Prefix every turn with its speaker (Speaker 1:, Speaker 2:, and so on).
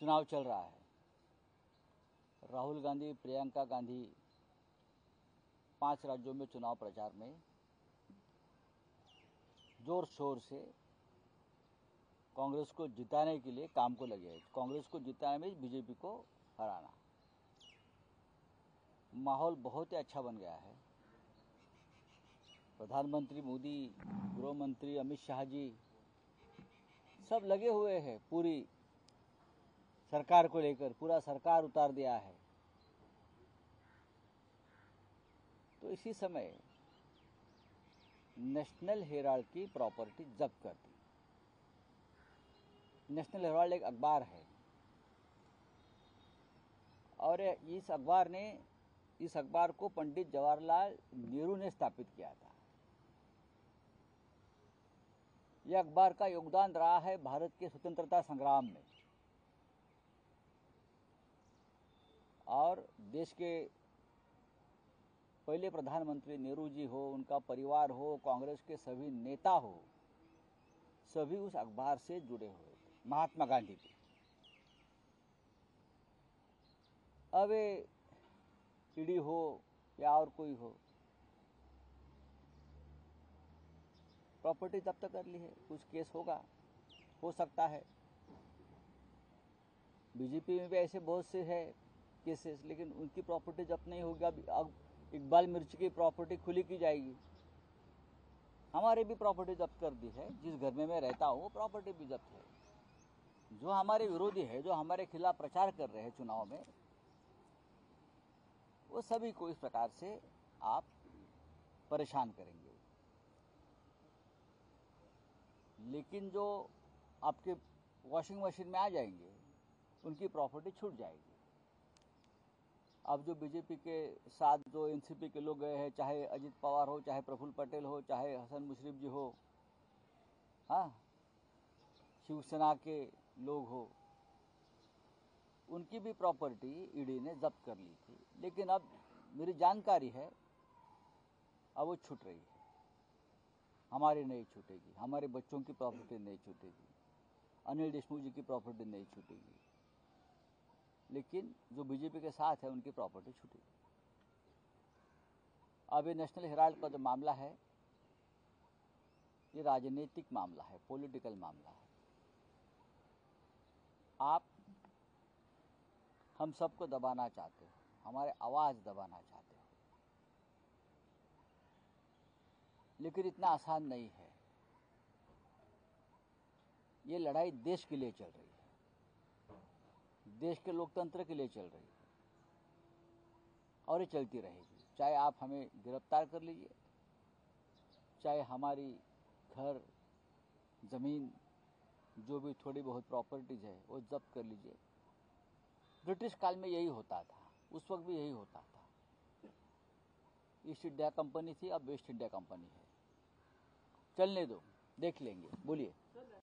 Speaker 1: चुनाव चल रहा है। राहुल गांधी, प्रियंका गांधी 5 राज्यों में चुनाव प्रचार में जोर शोर से कांग्रेस को जिताने के लिए काम को लगे हैं। कांग्रेस को जिताने में बीजेपी को हराना। माहौल बहुत ही अच्छा बन गया है। प्रधानमंत्री मोदी, गृह मंत्री अमित शाह जी सब लगे हुए हैं पूरी सरकार को लेकर। पूरा सरकार उतार दिया है। तो इसी समय नेशनल हेराल्ड की प्रॉपर्टी जब्त कर दी। नेशनल हेराल्ड एक अखबार है और इस अखबार को पंडित जवाहरलाल नेहरू ने स्थापित किया था। यह अखबार का योगदान रहा है भारत के स्वतंत्रता संग्राम में और देश के पहले प्रधानमंत्री नेहरू जी हो, उनका परिवार हो, कांग्रेस के सभी नेता हो, सभी उस अखबार से जुड़े हुए थे। महात्मा गांधी भी। अब ईडी हो या और कोई हो, प्रॉपर्टी जब्त कर ली है। कुछ केस होगा, हो सकता है। बीजेपी में भी ऐसे बहुत से है केसेस, लेकिन उनकी प्रॉपर्टी जब्त नहीं होगी। अब इकबाल मिर्ची की प्रॉपर्टी खुली की जाएगी। हमारे भी प्रॉपर्टी जब्त कर दी है। जिस घर में मैं रहता हूँ वो प्रॉपर्टी भी जब्त है। जो हमारे विरोधी है, जो हमारे खिलाफ प्रचार कर रहे हैं चुनाव में, वो सभी को इस प्रकार से आप परेशान करेंगे। लेकिन जो आपके वॉशिंग मशीन में आ जाएंगे, उनकी प्रॉपर्टी छूट जाएगी। अब जो बीजेपी के साथ जो एनसीपी के लोग गए हैं, चाहे अजित पवार हो, चाहे प्रफुल्ल पटेल हो, चाहे हसन मुशर्रफ जी हो, हाँ, शिवसेना के लोग हो, उनकी भी प्रॉपर्टी ईडी ने जब्त कर ली थी। लेकिन अब मेरी जानकारी है अब वो छूट रही है। हमारी नहीं छूटेगी, हमारे बच्चों की प्रॉपर्टी नहीं छूटेगी, अनिल देशमुख जी की प्रॉपर्टी नहीं छूटेगी, लेकिन जो बीजेपी के साथ है उनकी प्रॉपर्टी छूटेगी। अब ये नेशनल हेराल्ड का जो मामला है, ये राजनीतिक मामला है, पॉलिटिकल मामला है। आप हम सबको दबाना चाहते हो, हमारे आवाज दबाना चाहते हो, लेकिन इतना आसान नहीं है। ये लड़ाई देश के लिए चल रही है, देश के लोकतंत्र के लिए चल रही है और ये चलती रहेगी। चाहे आप हमें गिरफ्तार कर लीजिए, चाहे हमारी घर, जमीन, जो भी थोड़ी बहुत प्रॉपर्टीज है वो जब्त कर लीजिए। ब्रिटिश काल में यही होता था, उस वक्त भी यही होता था। ईस्ट इंडिया कंपनी थी, अब वेस्ट इंडिया कंपनी है। चलने दो, देख लेंगे। बोलिए।